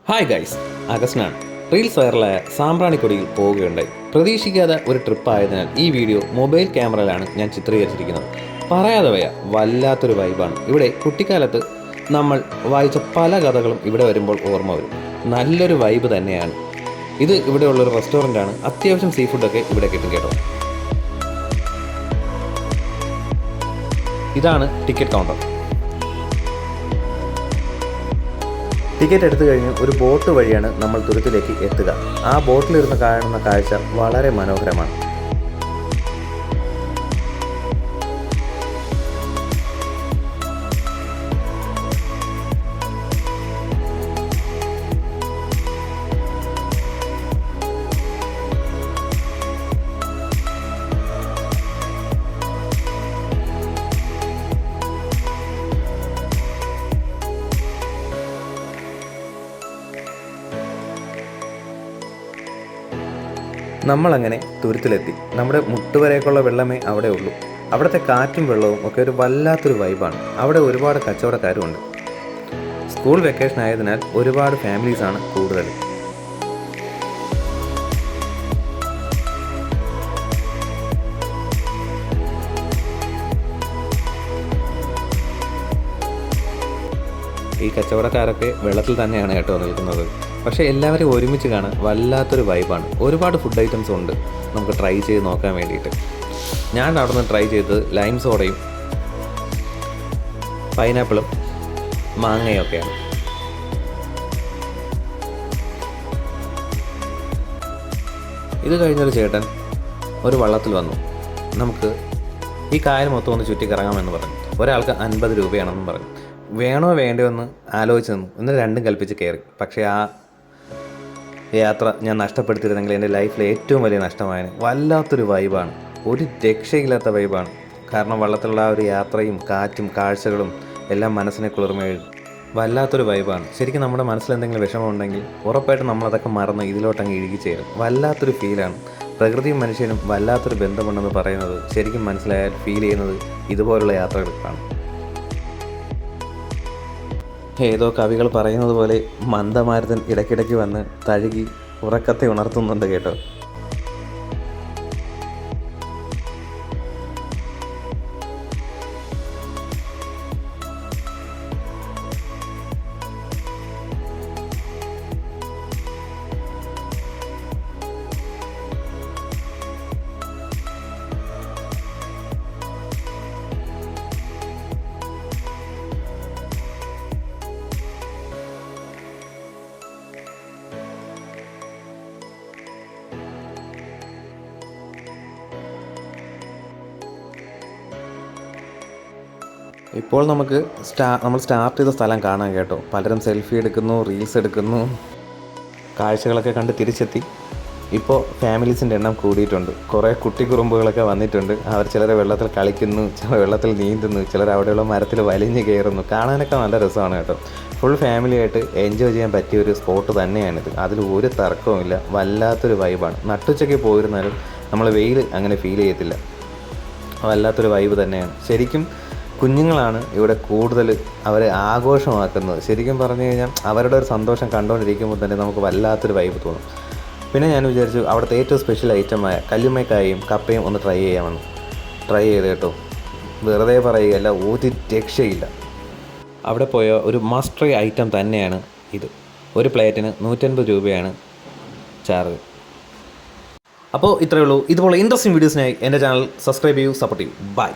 Hi guys, അഗസ്നാണ്. Reels വൈറലായ സാമ്പ്രാണിക്കൊടിയിൽ പോവുകയുണ്ടായി. പ്രതീക്ഷിക്കാതെ ഒരു ട്രിപ്പ് ആയതിനാൽ ഈ വീഡിയോ മൊബൈൽ ക്യാമറയിലാണ് ഞാൻ ചിത്രീകരിച്ചിരിക്കുന്നത്. പറയാതെ വയ്യ, വല്ലാത്തൊരു വൈബാണ്. ഇവിടെ കുട്ടിക്കാലത്ത് നമ്മൾ വായിച്ച പല കഥകളും ഇവിടെ വരുമ്പോൾ ഓർമ്മ വരും. നല്ലൊരു വൈബ് തന്നെയാണ്. ഇത് ഇവിടെയുള്ളൊരു റെസ്റ്റോറൻ്റാണ്. അത്യാവശ്യം സീ ഫുഡൊക്കെ ഇവിടെ കിട്ടും കേട്ടോ. ഇതാണ് ടിക്കറ്റ് കൗണ്ടർ. ടിക്കറ്റ് എടുത്തു കഴിഞ്ഞ് ഒരു ബോട്ട് വഴിയാണ് നമ്മൾ തുരുത്തിലേക്ക് എത്തുക. ആ ബോട്ടിലിരുന്ന് കാണുന്ന കാഴ്ച വളരെ മനോഹരമാണ്. നമ്മളങ്ങനെ തുരുത്തിലെത്തി. നമ്മുടെ മുട്ടുവരേക്കുള്ള വെള്ളമേ അവിടെ ഉള്ളൂ. അവിടുത്തെ കാറ്റും വെള്ളവും ഒക്കെ ഒരു വല്ലാത്തൊരു വൈബാണ്. അവിടെ ഒരുപാട് കച്ചവടക്കാരുമുണ്ട്. സ്കൂൾ വെക്കേഷൻ ആയതിനാൽ ഒരുപാട് ഫാമിലീസാണ് കൂടുതൽ. ഈ കച്ചവടക്കാരൊക്കെ വെള്ളത്തിൽ തന്നെയാണ് കേട്ടോ നിൽക്കുന്നത്. പക്ഷേ എല്ലാവരും ഒരുമിച്ച് കാണാൻ വല്ലാത്തൊരു വൈബാണ്. ഒരുപാട് ഫുഡ് ഐറ്റംസ് ഉണ്ട് നമുക്ക് ട്രൈ ചെയ്ത് നോക്കാൻ വേണ്ടിയിട്ട്. ഞാൻ അവിടെ നിന്ന് ട്രൈ ചെയ്തത് ലൈം സോഡയും പൈനാപ്പിളും മാങ്ങയും ഒക്കെയാണ്. ഇത് കഴിഞ്ഞൊരു ചേട്ടൻ ഒരു വള്ളത്തിൽ വന്നു. നമുക്ക് ഈ കായൽ മൊത്തം ഒന്ന് ചുറ്റി കറങ്ങാമെന്ന് പറഞ്ഞു. ഒരാൾക്ക് 50 രൂപയാണെന്നും പറഞ്ഞു. വേണോ വേണ്ടയോ എന്ന് ആലോചിച്ച് നിന്നു. എന്നിട്ട് രണ്ടും കൽപ്പിച്ച് കയറി. പക്ഷേ ആ യാത്ര ഞാൻ നഷ്ടപ്പെടുത്തിയിരുന്നെങ്കിൽ എൻ്റെ ലൈഫിൽ ഏറ്റവും വലിയ നഷ്ടമായത്. വല്ലാത്തൊരു വൈബാണ്, ഒരു രക്ഷയില്ലാത്ത വൈബാണ്. കാരണം വള്ളത്തിലുള്ള ആ ഒരു യാത്രയും കാറ്റും കാഴ്ചകളും എല്ലാം മനസ്സിനെ കുളിർമയും വല്ലാത്തൊരു വൈബാണ്. ശരിക്കും നമ്മുടെ മനസ്സിൽ എന്തെങ്കിലും വിഷമമുണ്ടെങ്കിൽ ഉറപ്പായിട്ടും നമ്മളതൊക്കെ മറന്ന് ഇതിലോട്ടങ്ങ് ഇഴുകിച്ചേരും. വല്ലാത്തൊരു ഫീലാണ്. പ്രകൃതിയും മനുഷ്യനും വല്ലാത്തൊരു ബന്ധമുണ്ടെന്ന് പറയുന്നത് ശരിക്കും മനസ്സിലായാൽ ഫീൽ ചെയ്യുന്നത് ഇതുപോലുള്ള യാത്രകൾക്കാണ്. ഏതോ കവികൾ പറയുന്നത് പോലെ മന്ദമാരുതൻ ഇടയ്ക്കിടയ്ക്ക് വന്ന് തഴുകി ഉറക്കത്തെ ഉണർത്തുന്നുണ്ട് കേട്ടോ. ഇപ്പോൾ നമുക്ക് നമ്മൾ സ്റ്റാർട്ട് ചെയ്ത സ്ഥലം കാണാൻ കേട്ടോ. പലരും സെൽഫി എടുക്കുന്നു, റീൽസ് എടുക്കുന്നു, കാഴ്ചകളൊക്കെ കണ്ട് തിരിച്ചെത്തി. ഇപ്പോൾ ഫാമിലീസിൻ്റെ എണ്ണം കൂടിയിട്ടുണ്ട്. കുറേ കുട്ടി കുറുമ്പുകളൊക്കെ വന്നിട്ടുണ്ട്. അവർ ചിലർ വെള്ളത്തിൽ കളിക്കുന്നു, ചിലർ വെള്ളത്തിൽ നീന്തുന്നു, ചിലർ അവിടെയുള്ള മരത്തിൽ വലിഞ്ഞ് കയറുന്നു. കാണാനൊക്കെ നല്ല രസമാണ് കേട്ടോ. ഫുൾ ഫാമിലിയായിട്ട് എൻജോയ് ചെയ്യാൻ പറ്റിയ ഒരു സ്പോട്ട് തന്നെയാണിത്. അതിൽ ഒരു തർക്കവുമില്ല. വല്ലാത്തൊരു വൈബാണ്. നട്ടുച്ചയ്ക്ക് പോയിരുന്നാലും നമ്മൾ വെയിൽ അങ്ങനെ ഫീൽ ചെയ്യത്തില്ല. വല്ലാത്തൊരു വൈബ് തന്നെയാണ്. ശരിക്കും കുഞ്ഞുങ്ങളാണ് ഇവിടെ കൂടുതൽ അവരെ ആഘോഷമാക്കുന്നത്. ശരിക്കും പറഞ്ഞു കഴിഞ്ഞാൽ അവരുടെ ഒരു സന്തോഷം കണ്ടുകൊണ്ടിരിക്കുമ്പോൾ തന്നെ നമുക്ക് വല്ലാത്തൊരു വൈബ് തോന്നും. പിന്നെ ഞാൻ വിചാരിച്ചു അവിടുത്തെ ഏറ്റവും സ്പെഷ്യൽ ഐറ്റമായ കല്ലുമ്മക്കായും കപ്പയും ഒന്ന് ട്രൈ ചെയ്യാമെന്ന്. ട്രൈ ചെയ്ത് കേട്ടോ. വെറുതെ പറയുകയല്ല, ഒരു രക്ഷയില്ല. അവിടെ പോയ ഒരു മസ്റ്റ് ട്രൈ ഐറ്റം തന്നെയാണ് ഇത്. ഒരു പ്ലേറ്റിന് 150 രൂപയാണ് ചാർജ്. അപ്പോൾ ഇത്രയേ ഉള്ളൂ. ഇതുപോലെ ഇൻട്രസ്റ്റിംഗ് വീഡിയോസിനായി എൻ്റെ ചാനൽ സബ്സ്ക്രൈബ് ചെയ്യൂ, സപ്പോർട്ട് ചെയ്യൂ. ബൈ.